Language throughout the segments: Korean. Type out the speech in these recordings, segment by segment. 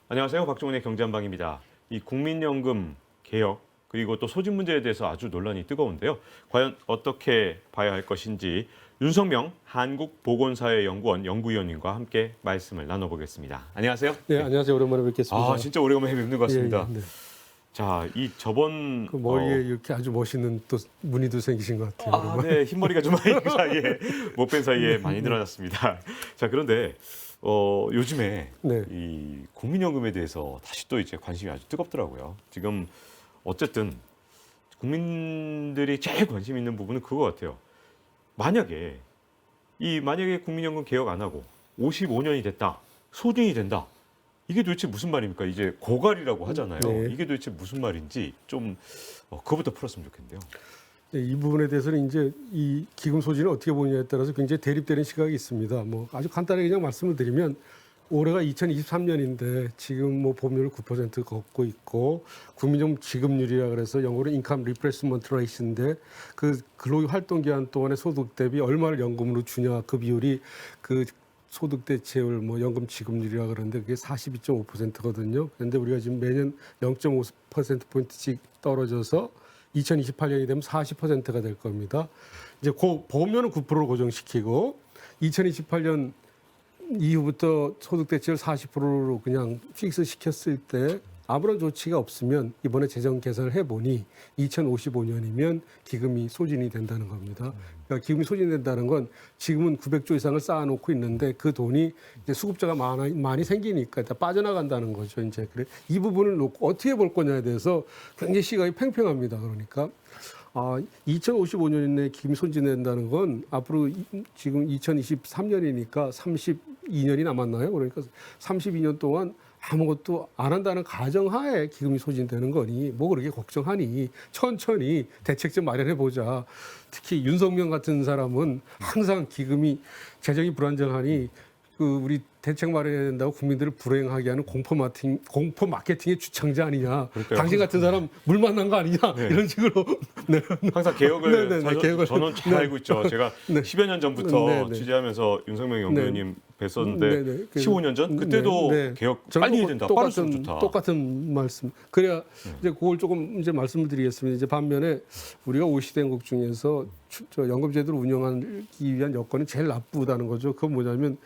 안녕하세요. 박종훈의 경제한방입니다. 이 국민연금 개혁 그리고 또 소진 문제에 대해서 아주 논란이 뜨거운데요. 과연 어떻게 봐야 할 것인지 윤석명 한국보건사회연구원 연구위원님과 함께 말씀을 나눠보겠습니다. 안녕하세요. 네, 안녕하세요. 오랜만에 뵙겠습니다. 아, 진짜 오래간만에 뵙는 것 같습니다. 예, 예, 네. 자, 이 저번 그 머리에 이렇게 아주 멋있는 또 무늬도 생기신 것 같아요. 아, 네, 흰머리가 좀 많이 사이에 못 뺀 사이에 많이 늘어났습니다. 자, 그런데 요즘에 네. 이 국민연금에 대해서 다시 또 이제 관심이 아주 뜨겁더라고요. 지금 어쨌든 국민들이 제일 관심 있는 부분은 그거 같아요. 만약에 국민연금 개혁 안 하고 55년이 됐다, 소진이 된다. 이게 도대체 무슨 말입니까? 이제 고갈이라고 하잖아요. 네. 이게 도대체 무슨 말인지 좀 그거부터 풀었으면 좋겠는데요. 네, 이 부분에 대해서는 이제 이 기금 소진을 어떻게 보느냐에 따라서 굉장히 대립되는 시각이 있습니다. 뭐 아주 간단하게 그냥 말씀을 드리면 올해가 2023년인데 지금 뭐 보험료를 9% 걷고 있고 국민연금 지급률이라 그래서 영어로 인컴 리플레이스먼트 레이트인데 그 근로 활동 기간 동안의 소득 대비 얼마를 연금으로 주냐 그 비율이 그 소득 대체율 뭐 연금 지급률이라 그러는데 그게 42.5%거든요. 그런데 우리가 지금 매년 0.5% 포인트씩 떨어져서 2028년이 되면 40%가 될 겁니다. 이제 보험료는 9%로 고정시키고 2028년 이후부터 소득 대체율 40%로 그냥 픽스 시켰을 때 아무런 조치가 없으면 이번에 재정 계산을 해보니 2055년이면 기금이 소진이 된다는 겁니다. 그러니까 기금이 소진된다는 건 지금은 900조 이상을 쌓아놓고 있는데 그 돈이 이제 수급자가 많이 생기니까 일단 빠져나간다는 거죠. 이제 그래 이 부분을 놓고 어떻게 볼 거냐에 대해서 굉장히 시각이 팽팽합니다. 그러니까 2055년 내에 기금이 소진된다는 건 앞으로 지금 2023년이니까 32년이 남았나요? 그러니까 32년 동안 아무것도 안 한다는 가정하에 기금이 소진되는 거니 뭐 그렇게 걱정하니 천천히 대책 좀 마련해 보자. 특히 윤석명 같은 사람은 항상 기금이 재정이 불안정하니 그 우리 대책 마련해야 된다고 국민들을 불행하게 하는 공포 마케팅의 주창자 아니냐. 그러니까요. 당신 같은 사람 물 만난 거 아니냐. 네. 이런 식으로. 네. 항상 개혁을 개혁을. 저는 잘 알고 있죠. 제가 네. 10여 년 전부터 네, 네. 취재하면서 윤석명 연구위원님 뵀었는데 네, 네. 15년 전 그때도 개혁 빨리 해야 된다. 빠를수록 좋다. 똑같은 말씀. 그래야 이제 그걸 조금 이제 말씀을 드리겠습니다. 이제 반면에 우리가 OECD 행국 중에서 연금 제도를 운영하기 위한 여건이 제일 나쁘다는 거죠. 그건 뭐냐면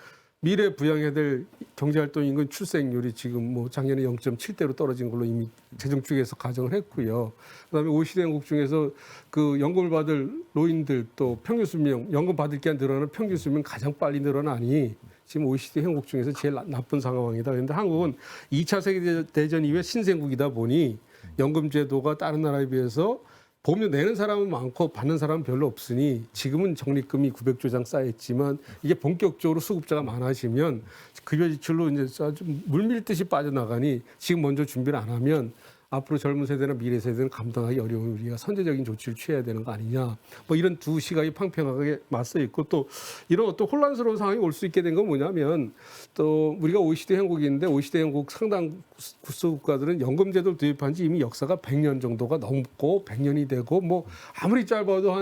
미래 부양해야 될 경제활동 인근 출생률이 지금 뭐 작년에 0.7대로 떨어진 걸로 이미 재정 쪽에서 가정을 했고요. 그다음에 OECD 행국 중에서 그 연금을 받을 노인들 또 평균 수명, 연금 받을 기한 늘어나는 평균 수명 가장 빨리 늘어나니 지금 OECD 행국 중에서 제일 나쁜 상황이다. 그런데 한국은 2차 세계대전 이후에 신생국이다 보니 연금 제도가 다른 나라에 비해서 보험료 내는 사람은 많고 받는 사람은 별로 없으니 지금은 적립금이 900조 이상 쌓였지만 이게 본격적으로 수급자가 많아지면 급여 지출로 이제 아주 물밀듯이 빠져나가니 지금 먼저 준비를 안 하면 앞으로 젊은 세대나 미래 세대는 감당하기 어려운 우리가 선제적인 조치를 취해야 되는 거 아니냐. 뭐 이런 두 시각이 팽팽하게 맞서 있고 또 이런 어떤 혼란스러운 상황이 올 수 있게 된 건 뭐냐면 또 우리가 OECD 행국인데 OECD 행국 상당 구수 국가들은 연금 제도를 도입한 지 이미 역사가 100년 정도가 넘고 100년이 되고 뭐 아무리 짧아도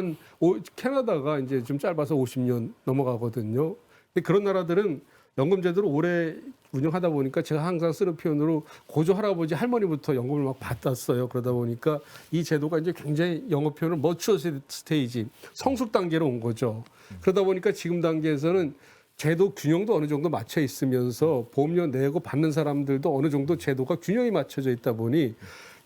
캐나다가 이제 좀 짧아서 50년 넘어가거든요. 근데 그런 나라들은 연금 제도를 오래 운영하다 보니까 제가 항상 쓰는 표현으로 고조 할아버지 할머니부터 연금을 막 받았어요. 그러다 보니까 이 제도가 이제 굉장히 영어 표현을 머추어 스테이지, 성숙 단계로 온 거죠. 그러다 보니까 지금 단계에서는 제도 균형도 어느 정도 맞춰 있으면서 보험료 내고 받는 사람들도 어느 정도 제도가 균형이 맞춰져 있다 보니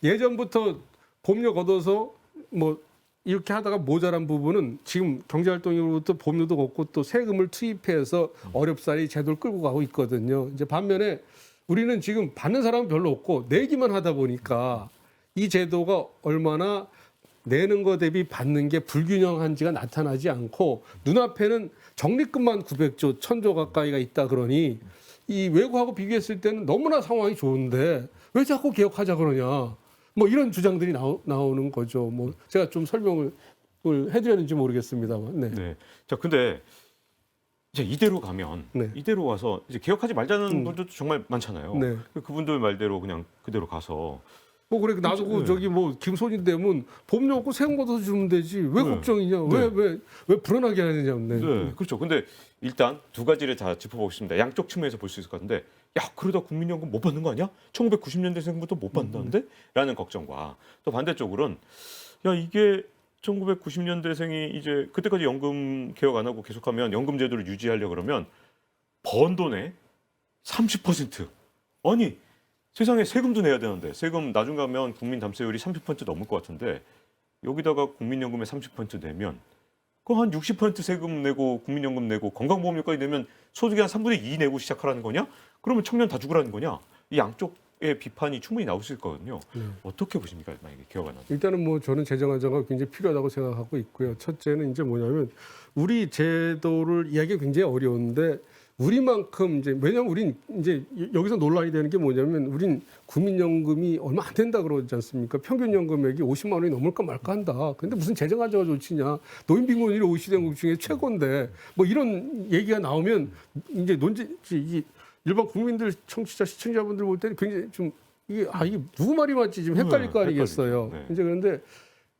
예전부터 보험료 걷어서 뭐 이렇게 하다가 모자란 부분은 지금 경제활동으로부터 보험료도 걷고 또 세금을 투입해서 어렵사리 제도를 끌고 가고 있거든요. 이제 반면에 우리는 지금 받는 사람은 별로 없고 내기만 하다 보니까 이 제도가 얼마나 내는 거 대비 받는 게 불균형한지가 나타나지 않고 눈앞에는 적립금만 900조, 1000조 가까이가 있다 그러니 이 외국하고 비교했을 때는 너무나 상황이 좋은데 왜 자꾸 개혁하자 그러냐. 뭐 이런 주장들이 나오는 거죠. 뭐 제가 좀 설명을 해드려야 하는지 모르겠습니다만. 네. 네. 자, 근데 이제 이대로 가면 이대로 와서 이제 개혁하지 말자는 분들도 정말 많잖아요. 네. 그분들 말대로 그냥 그대로 가서 뭐 그래 나도 저기 뭐 김소진되면 보험료 없고 세금 걷어서 주면 되지 왜 걱정이냐 왜 불안하게 하느냐. 네, 그렇죠. 근데 일단 두 가지를 다 짚어보겠습니다. 양쪽 측면에서 볼 수 있을 것 같은데 야 그러다 국민연금 못 받는 거 아니야? 1990년대생부터 못 받는다는데? 라는 걱정과 또 반대쪽으로는 야 이게 1990년대생이 이제 그때까지 연금 개혁 안 하고 계속하면 연금 제도를 유지하려 그러면 번 돈의 30% 아니 세상에 세금도 내야 되는데 세금 나중 가면 국민 담세율이 30% 넘을 것 같은데 여기다가 국민연금에 30% 내면 그 한 60% 세금 내고 국민연금 내고 건강보험료까지 내면 소득의 한 3분의 2 내고 시작하라는 거냐? 그러면 청년 다 죽으라는 거냐? 이 양쪽의 비판이 충분히 나올 수 있거든요. 어떻게 보십니까? 만약에 개혁 안 하면. 일단은 뭐 저는 재정 안정화가 굉장히 필요하다고 생각하고 있고요. 첫째는 이제 뭐냐면 우리 제도를 이야기가 굉장히 어려운데 우리만큼 이제 왜냐하면 우린 이제 여기서 논란이 되는 게 뭐냐면 우린 국민연금이 얼마 안 된다 그러지 않습니까? 평균 연금액이 50만 원이 넘을까 말까 한다. 근데 무슨 재정 안정화 조치냐? 노인빈곤율이 OECD 연국 중에 최고인데 뭐 이런 얘기가 나오면 이제 이 일반 국민들 청취자 시청자분들 볼 때는 굉장히 좀 이게 누구 말이 맞지 좀 헷갈릴 거 아니겠어요. 네. 이제 그런데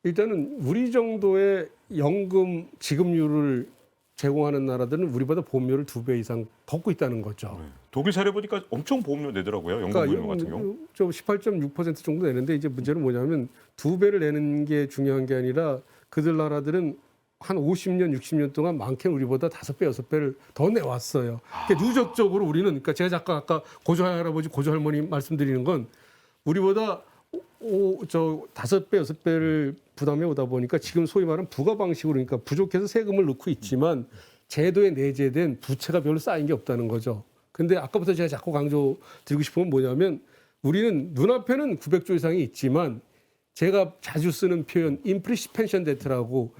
일단은 우리 정도의 연금 지급률을 제공하는 나라들은 우리보다 보험료를 2배 이상 걷고 있다는 거죠. 네. 독일 사례 보니까 엄청 보험료 내더라고요. 연금 보험료 같은 경우. 좀 18.6% 정도 내는데 이제 문제는 뭐냐면 2배를 내는 게 중요한 게 아니라 그들 나라들은 한 50년, 60년 동안 많게는 우리보다 5배, 6배를 더 내왔어요. 그러니까 누적적으로 우리는 그러니까 제가 잠깐 아까 고조할아버지, 고조할머니 말씀드리는 건 우리보다 5배, 6배를 부담해 오다 보니까 지금 소위 말하는 부가 방식으로 그러니까 부족해서 세금을 넣고 있지만 제도에 내재된 부채가 별로 쌓인 게 없다는 거죠. 근데 아까부터 제가 자꾸 강조드리고 싶은 건 뭐냐면 우리는 눈앞에는 900조 이상이 있지만 제가 자주 쓰는 표현 임플리시트 펜션 데트라고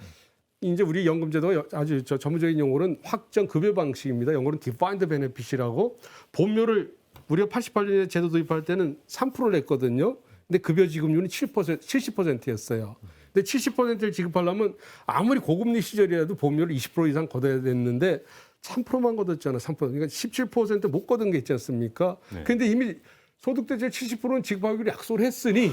이제 우리 연금제도가 아주 전문적인 용어는 확정 급여 방식입니다. 영어로는 디파인드 베네핏이라고 보험료를 우리가 88년에 제도 도입할 때는 3%를 냈거든요. 근데 급여 지급률은 70%였어요. 근데 70%를 지급하려면 아무리 고금리 시절이라도 보험료를 20% 이상 걷어야 됐는데 3%만 걷었잖아. 3%. 그러니까 17%못 걷은 게 있지 않습니까? 네. 근데 이미 소득대체 70%는 지급하기로 약속을 했으니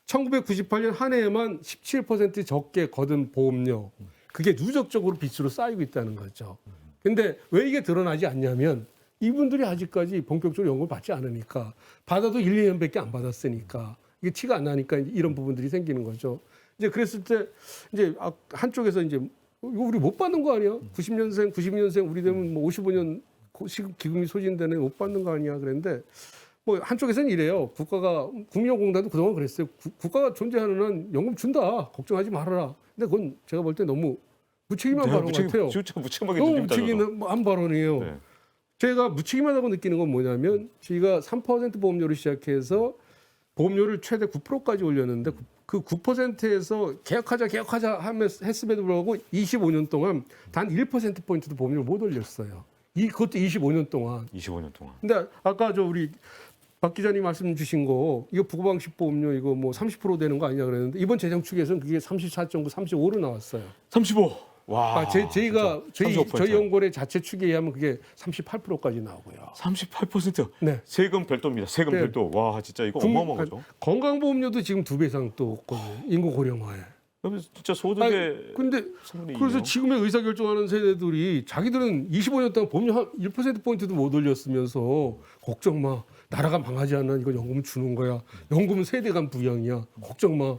1998년 한 해에만 17% 적게 걷은 보험료. 그게 누적적으로 빚으로 쌓이고 있다는 거죠. 근데 왜 이게 드러나지 않냐면 이분들이 아직까지 본격적으로 연금을 받지 않으니까 받아도 1, 2년밖에 안 받았으니까 이게 티가 안 나니까 이런 부분들이 생기는 거죠. 이제 그랬을 때 이제 한쪽에서 이제 이거 우리 못 받는 거 아니야? 92년생 우리 되면 뭐 55년 기금이 소진되는 못 받는 거 아니야? 그랬는데 뭐 한쪽에서는 이래요. 국민연금공단도 그동안 그랬어요. 국가가 존재하는 한 연금 준다. 걱정하지 말아라. 근데 그건 제가 볼 때 너무 무책임한 발언 같아요. 진짜 무책임하게 너무 느낍니다. 무책임한 발언이에요. 네. 제가 무책임하다고 느끼는 건 뭐냐면 저희가 3% 보험료를 시작해서 보험료를 최대 9%까지 올렸는데 그 9%에서 계약하자 하면서 했음에도 불구하고 25년 동안 단 1%포인트도 보험료를 못 올렸어요. 그것도 25년 동안. 25년 동안. 근데 아까 우리 박 기자님 말씀 주신 거 이거 부가방식 보험료 이거 뭐 30% 되는 거 아니냐 그랬는데 이번 재정축에서는 그게 34.9, 35로 나왔어요. 35. 와. 저희 연구원의 자체 추계에 의하면 그게 38%까지 나오고요. 38%. 네. 세금 별도입니다. 세금 네. 별도. 와, 진짜 이거 어마어마하죠. 건강보험료도 지금 2배 이상 또 없거든요. 인구 고령화에. 그러면 진짜 소득의 근데 성분이 그래서 있네요. 지금의 의사결정하는 세대들이 자기들은 25년 동안 보험료 한 1%포인트도 못 올렸으면서 걱정 마. 나라가 망하지 않아. 이거 연금 주는 거야. 연금은 세대 간 부양이야. 걱정 마.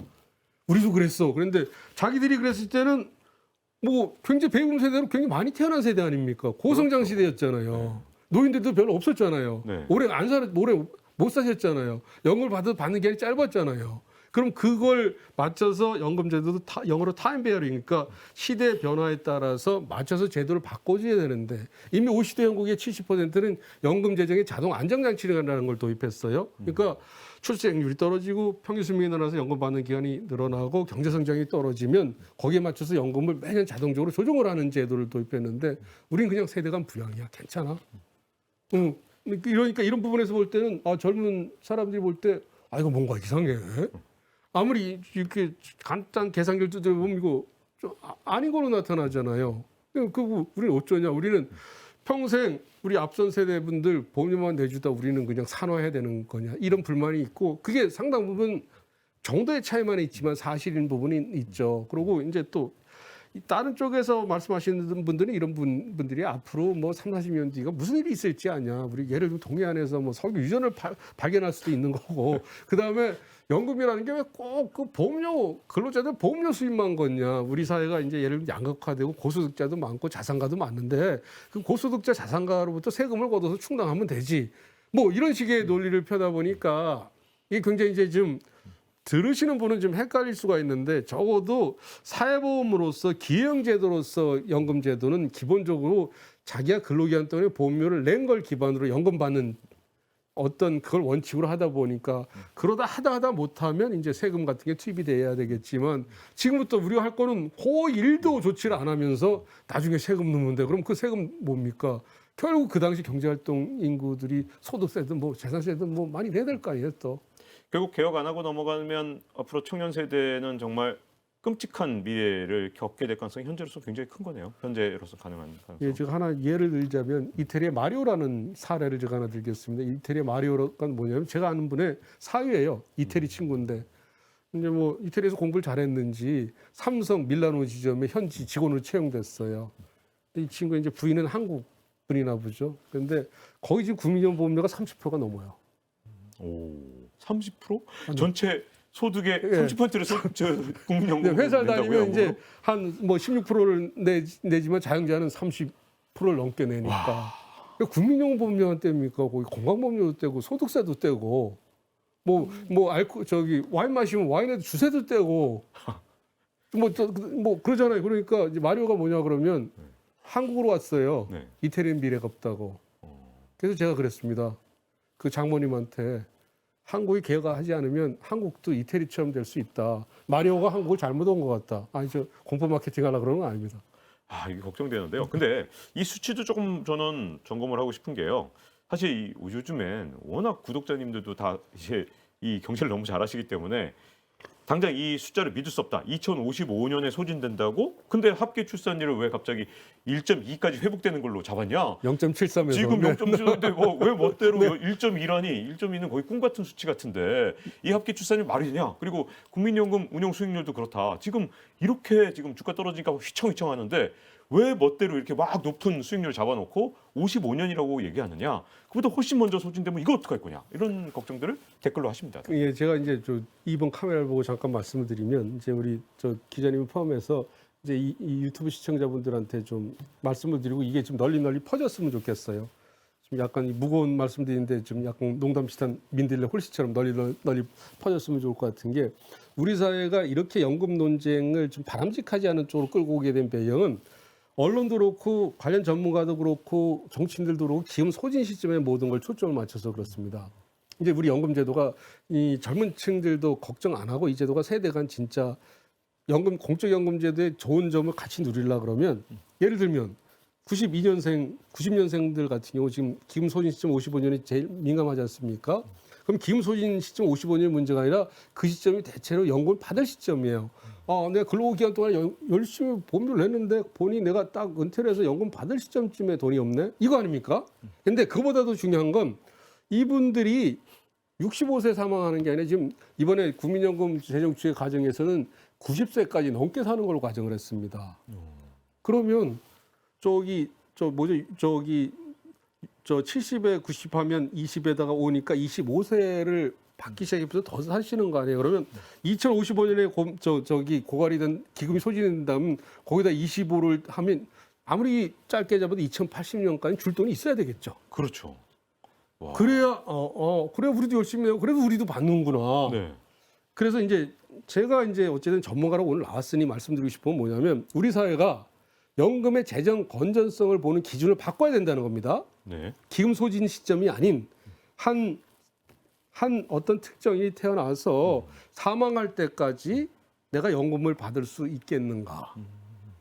우리도 그랬어. 그런데 자기들이 그랬을 때는 뭐 굉장히 배움 세대로 굉장히 많이 태어난 세대 아닙니까? 고성장 시대였잖아요. 노인들도 별로 없었잖아요. 네. 오래 못 사셨잖아요. 연금을 받는 기간이 짧았잖아요. 그럼 그걸 맞춰서 연금제도도 영어로 타임 베어링이니까 시대 변화에 따라서 맞춰서 제도를 바꿔줘야 되는데 이미 OECD 연국의 70%는 연금 재정에 자동 안정장치라는 걸 도입했어요. 그러니까 출생률이 떨어지고 평균 수명이 늘어나서 연금 받는 기간이 늘어나고 경제 성장이 떨어지면 거기에 맞춰서 연금을 매년 자동적으로 조정을 하는 제도를 도입했는데 우리는 그냥 세대 간 부양이야. 괜찮아. 그러니까 이런 부분에서 볼 때는 젊은 사람들이 볼 때 이거 뭔가 이상해. 아무리 이렇게 간단 계산기를 두드려보면 이거 좀 아닌 걸로 나타나잖아요. 우리는 어쩌냐. 우리는 평생 우리 앞선 세대분들 보험료만 내주다 우리는 그냥 산화해야 되는 거냐. 이런 불만이 있고 그게 상당 부분 정도의 차이만 있지만 사실인 부분이 있죠. 그리고 이제 또 다른 쪽에서 말씀하시는 분들은 이런 분들이 앞으로 뭐 3, 40년 뒤가 무슨 일이 있을지 아냐. 우리 예를 들면 동해안에서 뭐 석유 유전을 발견할 수도 있는 거고. 그다음에 연금이라는 게 왜 꼭 그 보험료 근로자들 보험료 수입만 걷냐. 우리 사회가 이제 예를 들면 양극화되고 고소득자도 많고 자산가도 많은데 그 고소득자 자산가로부터 세금을 걷어서 충당하면 되지. 뭐 이런 식의 논리를 펴다 보니까 이게 굉장히 이제 좀 들으시는 분은 좀 헷갈릴 수가 있는데 적어도 사회보험으로서 기형제도로서 연금제도는 기본적으로 자기가 근로기간 동안에 보험료를 낸 걸 기반으로 연금받는 어떤 그걸 원칙으로 하다 보니까 그러다 하다 못하면 이제 세금 같은 게 투입이 돼야 되겠지만 지금부터 우리가 할 거는 그 일도 조치를 안 하면서 나중에 세금 넣는데 그럼 그 세금 뭡니까? 결국 그 당시 경제활동 인구들이 소득세든 뭐 재산세든 뭐 많이 내야 될 거 아니에요 또. 결국 개혁 안 하고 넘어가면 앞으로 청년 세대는 정말 끔찍한 미래를 겪게 될 가능성이 현재로서 굉장히 큰 거네요. 현재로서 가능한 가능성. 예, 제가 하나 예를 들자면 이태리의 마리오라는 사례를 제가 하나 들겠습니다. 이태리의 마리오가 뭐냐면 제가 아는 분의 사위예요. 이태리 친구인데 이제 뭐 이태리에서 공부를 잘했는지 삼성 밀라노 지점에 현지 직원으로 채용됐어요. 이 친구 이제 부인은 한국 분이나 보죠. 그런데 거기 지금 국민연금 보험료가 30%가 넘어요. 오, 30%? 아니, 전체 소득의 예. 30%를 국민연금 네, 회사를 낸다고요, 다니면 이제 영어로? 한 뭐 16%를 내지만 자영자는 30%를 넘게 내니까 그러니까 국민연금 보험료가 뗍니까? 거기 건강보험료도 떼고 소득세도 떼고 뭐 알코 저기 와인 마시면 와인에도 주세도 떼고 뭐 그러잖아요. 그러니까 이제 마리오가 뭐냐 그러면 한국으로 왔어요. 네. 이태리는 미래가 없다고. 그래서 제가 그랬습니다. 그 장모님한테 한국이 개혁하지 않으면 한국도 이태리처럼 될 수 있다. 마리오가 한국을 잘못 온 것 같다. 아니 저 공포 마케팅 하려고 그러는 건 아닙니다. 아, 이게 걱정되는데요. 근데 이 수치도 조금 저는 점검을 하고 싶은 게요. 사실 요즘엔 워낙 구독자님들도 다 이제 이 경제를 너무 잘 아시기 때문에 당장 이 숫자를 믿을 수 없다. 2055년에 소진된다고? 근데 합계 출산율을 왜 갑자기 1.2까지 회복되는 걸로 잡았냐? 0.73에서 지금 0.7인데 뭐 왜 멋대로 네. 1.2라니? 1.2는 거의 꿈 같은 수치 같은데 이 합계 출산율 말이 되냐? 그리고 국민연금 운용 수익률도 그렇다. 지금 이렇게 지금 주가 떨어지니까 휘청휘청 하는데 왜 멋대로 이렇게 막 높은 수익률 잡아놓고 55년이라고 얘기하느냐? 그보다 훨씬 먼저 소진되면 이거 어떡할 거냐? 이런 걱정들을 댓글로 하십니다. 예, 제가 이제 저 이번 카메라를 보고 잠깐 말씀을 드리면 이제 우리 저 기자님을 포함해서 이제 이 유튜브 시청자분들한테 좀 말씀을 드리고 이게 좀 널리 퍼졌으면 좋겠어요. 좀 약간 무거운 말씀드리는데 좀 약간 농담 비슷한 민들레 홀씨처럼 널리 퍼졌으면 좋을 것 같은 게 우리 사회가 이렇게 연금 논쟁을 좀 바람직하지 않은 쪽으로 끌고 오게 된 배경은 언론도 그렇고 관련 전문가도 그렇고 정치인들도 그렇고 지금 소진 시점에 모든 걸 초점을 맞춰서 그렇습니다. 이제 우리 연금제도가 이 젊은 층들도 걱정 안 하고 이 제도가 세대 간 진짜 공적연금제도의 좋은 점을 같이 누리려 그러면 예를 들면 90년생들 같은 경우 지금 기금 소진 시점 55년이 제일 민감하지 않습니까? 그럼 기금 소진 시점 55년이 문제가 아니라 그 시점이 대체로 연금을 받을 시점이에요. 내가 근로기간 동안 열심히 보험료를 냈는데 보니 내가 딱 은퇴를 해서 연금 받을 시점쯤에 돈이 없네? 이거 아닙니까? 근데 그보다도 중요한 건 이분들이 65세 사망하는 게 아니라 지금 이번에 국민연금 재정추의 과정에서는 90세까지 넘게 사는 걸로 가정을 했습니다. 그러면 저 70에 90 하면 20에다가 오니까 25세를 받기 시작해서 더 사시는 거 아니에요? 그러면 2055년에 고갈이 된 기금이 소진된다면 거기다 25를 하면 아무리 짧게 잡아도 2080년까지 줄 돈이 있어야 되겠죠. 그렇죠. 와. 그래야 그래 우리도 열심히 해요. 그래도 우리도 받는구나. 네. 그래서 이제 제가 이제 어쨌든 전문가로 오늘 나왔으니 말씀드리고 싶은 건 뭐냐면 우리 사회가 연금의 재정 건전성을 보는 기준을 바꿔야 된다는 겁니다. 네. 기금 소진 시점이 아닌 한 어떤 특정이 태어나서 사망할 때까지 내가 연금을 받을 수 있겠는가.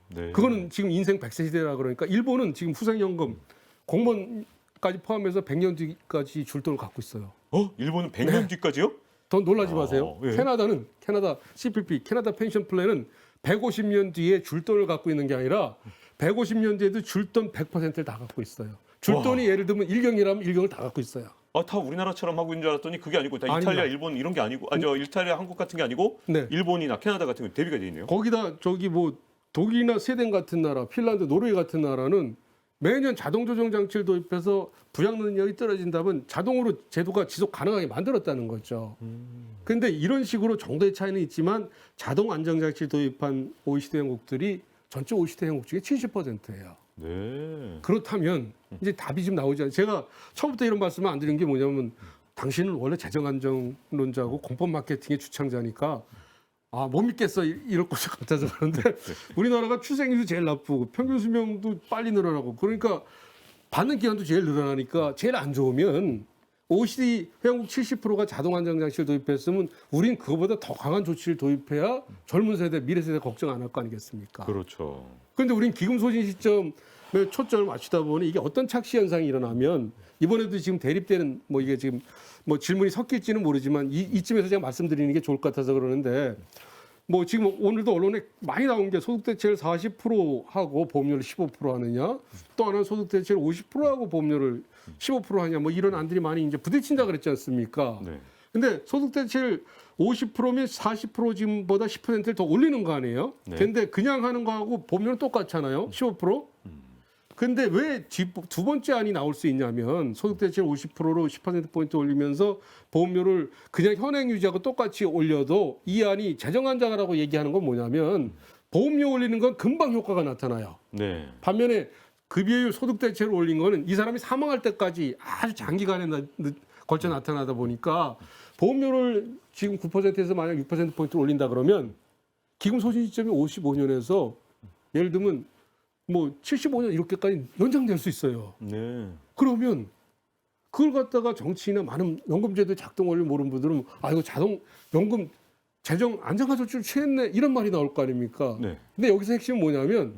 네. 그거는 지금 인생 100세 시대라 그러니까 일본은 지금 후생연금 공무원까지 포함해서 100년 뒤까지 줄 돈을 갖고 있어요. 일본은 100년 뒤까지요? 더 놀라지 마세요. 예. 캐나다 CPP, 캐나다 펜션 플랜은 150년 뒤에 줄 돈을 갖고 있는 게 아니라 150년 뒤에도 줄 돈 100%를 다 갖고 있어요. 줄 돈이 예를 들면 일경이라면 일경을 다 갖고 있어요. 다 우리나라처럼 하고 있는 줄 알았더니 그게 아니고 다 아닙니다. 이탈리아, 일본 이런 게 아니고 이탈리아, 한국 같은 게 아니고 네. 일본이나 캐나다 같은 게 대비가 돼 있네요. 거기다 독일이나 스웨덴 같은 나라, 핀란드, 노르웨이 같은 나라는 매년 자동 조정 장치를 도입해서 부양 능력이 떨어진다면 자동으로 제도가 지속 가능하게 만들었다는 거죠. 그런데 이런 식으로 정도의 차이는 있지만 자동 안정 장치를 도입한 OECD 회원국들이 전체 OECD 회원국 중에 70%예요. 네. 그렇다면 이제 답이 지금 나오지 않아요. 제가 처음부터 이런 말씀을 안 드린 게 뭐냐면 당신은 원래 재정 안정론자고 공법 마케팅의 주창자니까 못 믿겠어 이럴 것 같아서 그런데 우리나라가 출생률이 제일 나쁘고 평균 수명도 빨리 늘어나고 그러니까 받는 기간도 제일 늘어나니까 제일 안 좋으면 OECD 회원국 70%가 자동 안정 장치를 도입했으면 우린 그거보다 더 강한 조치를 도입해야 젊은 세대, 미래 세대 걱정 안 할 거 아니겠습니까? 그렇죠. 그런데 우린 기금 소진 시점에 초점을 맞추다 보니 이게 어떤 착시 현상이 일어나면 이번에도 지금 대립되는 뭐 이게 지금 뭐 질문이 섞일지는 모르지만 이쯤에서 제가 말씀드리는 게 좋을 것 같아서 그러는데 뭐 지금 오늘도 언론에 많이 나온 게 소득 대체를 40% 하고 보험료를 15% 하느냐 또 하나는 소득 대체를 50% 하고 보험료를 15% 하냐 뭐 이런 안들이 많이 이제 부딪힌다 그랬지 않습니까? 네. 근데 소득 대체를 50%면 40% 지금보다 10%를 더 올리는 거 아니에요? 네. 근데 그냥 하는 거하고 보험료는 똑같잖아요. 15%? 근데 왜 두 번째 안이 나올 수 있냐면 소득 대체를 50%로 10%포인트 올리면서 보험료를 그냥 현행 유지하고 똑같이 올려도 이 안이 재정 안정화라고 얘기하는 건 뭐냐면 보험료 올리는 건 금방 효과가 나타나요. 네. 반면에 급여율 소득 대체를 올린 거는 이 사람이 사망할 때까지 아주 장기간에 걸쳐 나타나다 보니까 보험료를 지금 9%에서 만약 6%포인트 올린다 그러면 기금 소진 시점이 55년에서 예를 들면 뭐 75년 이렇게까지 연장될 수 있어요. 네. 그러면 그걸 갖다가 정치인이나 많은 연금제도 작동 원리를 모르는 분들은 이거 자동 연금 재정 안정화 조치를 취했네 이런 말이 나올 거 아닙니까? 네. 근데 여기서 핵심은 뭐냐면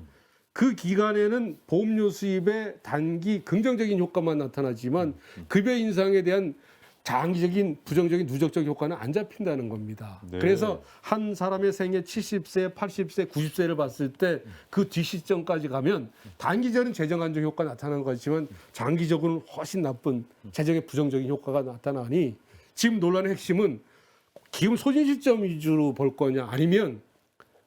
그 기간에는 보험료 수입의 단기 긍정적인 효과만 나타나지만 급여 인상에 대한 장기적인 부정적인 누적적 효과는 안 잡힌다는 겁니다. 네. 그래서 한 사람의 생애 70세, 80세, 90세를 봤을 때 그 뒷시점까지 가면 단기적인 재정 안정 효과 나타나는 거지만 장기적으로는 훨씬 나쁜 재정의 부정적인 효과가 나타나니 지금 논란의 핵심은 기금 소진 시점 위주로 볼 거냐 아니면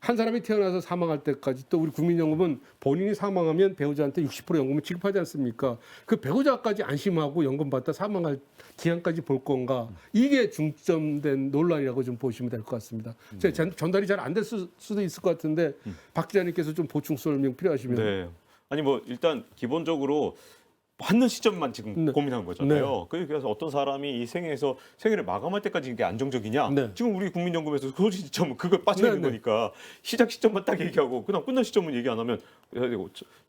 한 사람이 태어나서 사망할 때까지 또 우리 국민연금은 본인이 사망하면 배우자한테 60% 연금을 지급하지 않습니까? 그 배우자까지 안심하고 연금 받다 사망할 기한까지 볼 건가? 이게 중점된 논란이라고 좀 보시면 될 것 같습니다. 제가 전달이 잘 안 될 수도 있을 것 같은데 박 기자님께서 좀 보충 설명 필요하시면. 네. 아니 뭐 일단 기본적으로 받는 시점만 지금 네. 고민한 거잖아요. 그래서 어떤 사람이 이 생애에서 생애를 마감할 때까지 이게 안정적이냐? 네. 지금 우리 국민연금에서 소진 시점은 그걸 빠져 있는 네, 네. 거니까 시작 시점만 딱 얘기하고 그다음 끝난 시점은 얘기 안 하면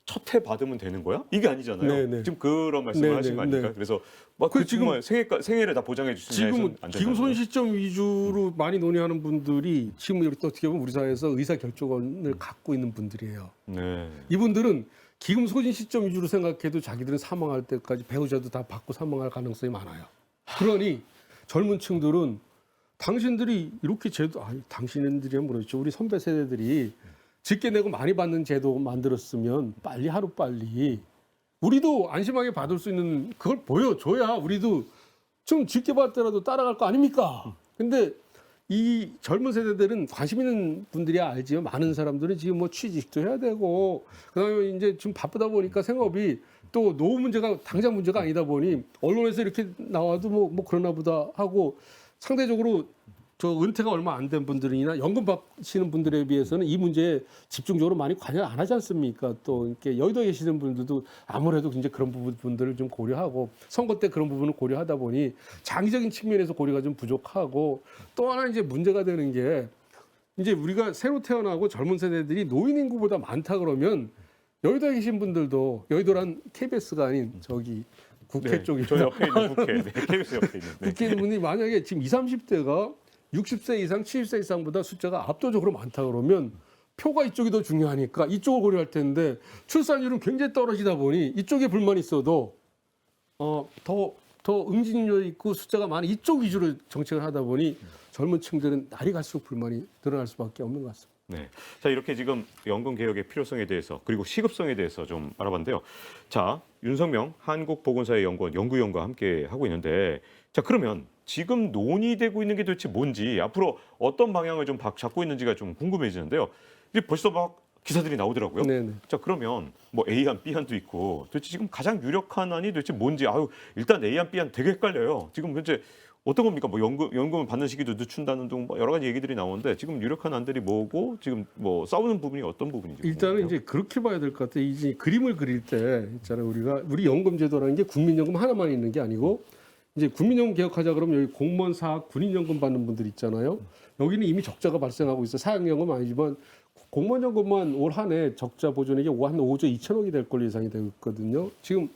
첫 해 받으면 되는 거야? 이게 아니잖아요. 네, 네. 지금 그런 말씀을 네, 하신 거 네, 아닙니까? 네. 그래서 막 그 지금 정말 생애를 다 보장해 주시냐 지금 기금 소진 시점 위주로 많이 논의하는 분들이 지금 이렇게 어떻게 보면 우리 사회에서 의사 결정권을 갖고 있는 분들이에요. 네. 이분들은 기금 소진 시점 위주로 생각해도 자기들은 사망할 때까지 배우자도 다 받고 사망할 가능성이 많아요. 그러니 젊은 층들은 당신들이 이렇게 제도, 당신들이야 모르겠죠. 우리 선배 세대들이 적게 내고 많이 받는 제도 만들었으면 빨리 하루빨리 우리도 안심하게 받을 수 있는 그걸 보여줘야 우리도 좀 적게 받더라도 따라갈 거 아닙니까? 근데 이 젊은 세대들은 관심 있는 분들이야 알지요. 많은 사람들은 지금 뭐 취직도 해야 되고 그다음에 이제 좀 바쁘다 보니까 생업이 또 노후 문제가 당장 문제가 아니다 보니 언론에서 이렇게 나와도 뭐 그러나 보다 하고 상대적으로 저 은퇴가 얼마 안 된 분들이나 연금 받으시는 분들에 비해서는 이 문제에 집중적으로 많이 관여를 안 하지 않습니까? 또 이렇게 여의도에 계시는 분들도 아무래도 이제 그런 부분들을 좀 고려하고 선거 때 그런 부분을 고려하다 보니 장기적인 측면에서 고려가 좀 부족하고 또 하나 이제 문제가 되는 게 이제 우리가 새로 태어나고 젊은 세대들이 노인 인구보다 많다 그러면 여의도에 계신 분들도 여의도란 KBS가 아닌 저기 국회 네, 쪽입니다. 저 옆에 있는 국회, 네, KBS 옆에 있는. 네. 국회 있는 분이 만약에 지금 20, 30대가 60세 이상, 70세 이상보다 숫자가 압도적으로 많다 그러면 표가 이쪽이 더 중요하니까 이쪽을 고려할 텐데 출산율은 굉장히 떨어지다 보니 이쪽에 불만이 있어도 더 응징률 있고 숫자가 많은 이쪽 위주로 정책을 하다 보니 젊은 층들은 날이 갈수록 불만이 늘어날 수밖에 없는 것 같습니다. 네. 자, 이렇게 지금 연금 개혁의 필요성에 대해서 그리고 시급성에 대해서 좀 알아봤는데요. 자, 윤석명 한국보건사회연구원 연구위원과 함께 하고 있는데 자, 그러면 지금 논의되고 있는 게 도대체 뭔지 앞으로 어떤 방향을 좀 잡고 있는지가 좀 궁금해지는데요. 이제 벌써 막 기사들이 나오더라고요. 네네. 자, 그러면 뭐 A안, B안도 있고 도대체 지금 가장 유력한 안이 도대체 뭔지 일단 A안, B안 되게 헷갈려요. 지금 현재 어떤 겁니까? 뭐 연금을 받는 시기도 늦춘다는 등 뭐 여러 가지 얘기들이 나오는데 지금 유력한 안들이 뭐고 지금 뭐 싸우는 부분이 어떤 부분인지 일단은 궁금해요. 이제 그렇게 봐야 될 것 같아요. 이제 그림을 그릴 때 있잖아요. 우리 연금제도라는 게 국민연금 하나만 있는 게 아니고 이제 국민연금 개혁하자 그러면 여기 공무원, 사학, 군인연금 받는 분들 있잖아요. 여기는 이미 적자가 발생하고 있어. 사학연금 아니지만 공무원연금만 올 한 해 적자 보존액이 한 5조 2천억이 될 걸로 예상이 되고 있거든요. 지금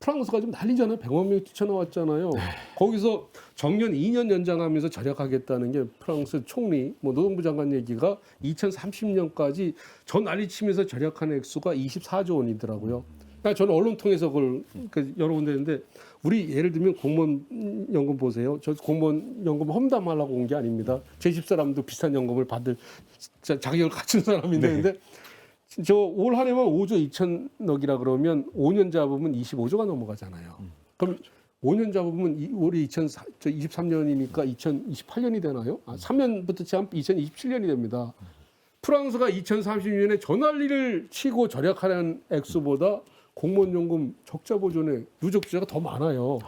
프랑스가 좀 난리잖아요. 100만 명이 뛰쳐나왔잖아요. 거기서 정년 2년 연장하면서 절약하겠다는 게 프랑스 총리, 노동부 장관 얘기가 2030년까지 전 난리치면서 절약하는 액수가 24조 원이더라고요. 그러니까 저는 언론 통해서 그걸 여러 군데 했는데 우리 예를 들면 공무원 연금 보세요. 저 공무원 연금 험담하려고 온 게 아닙니다. 제 집사람도 비슷한 연금을 받을 자격을 갖춘 사람인데 근데 저 올 한 해만 5조 2천억이라 그러면 5년 잡으면 25조가 넘어가잖아요. 그럼 5년 잡으면 올해 2023년이니까 2028년이 되나요? 3년부터 치면 2027년이 됩니다. 프랑스가 2030년에 저 난리를 치고 절약하는 액수보다 공무원연금 적자 보존에 누적 투자가 더 많아요.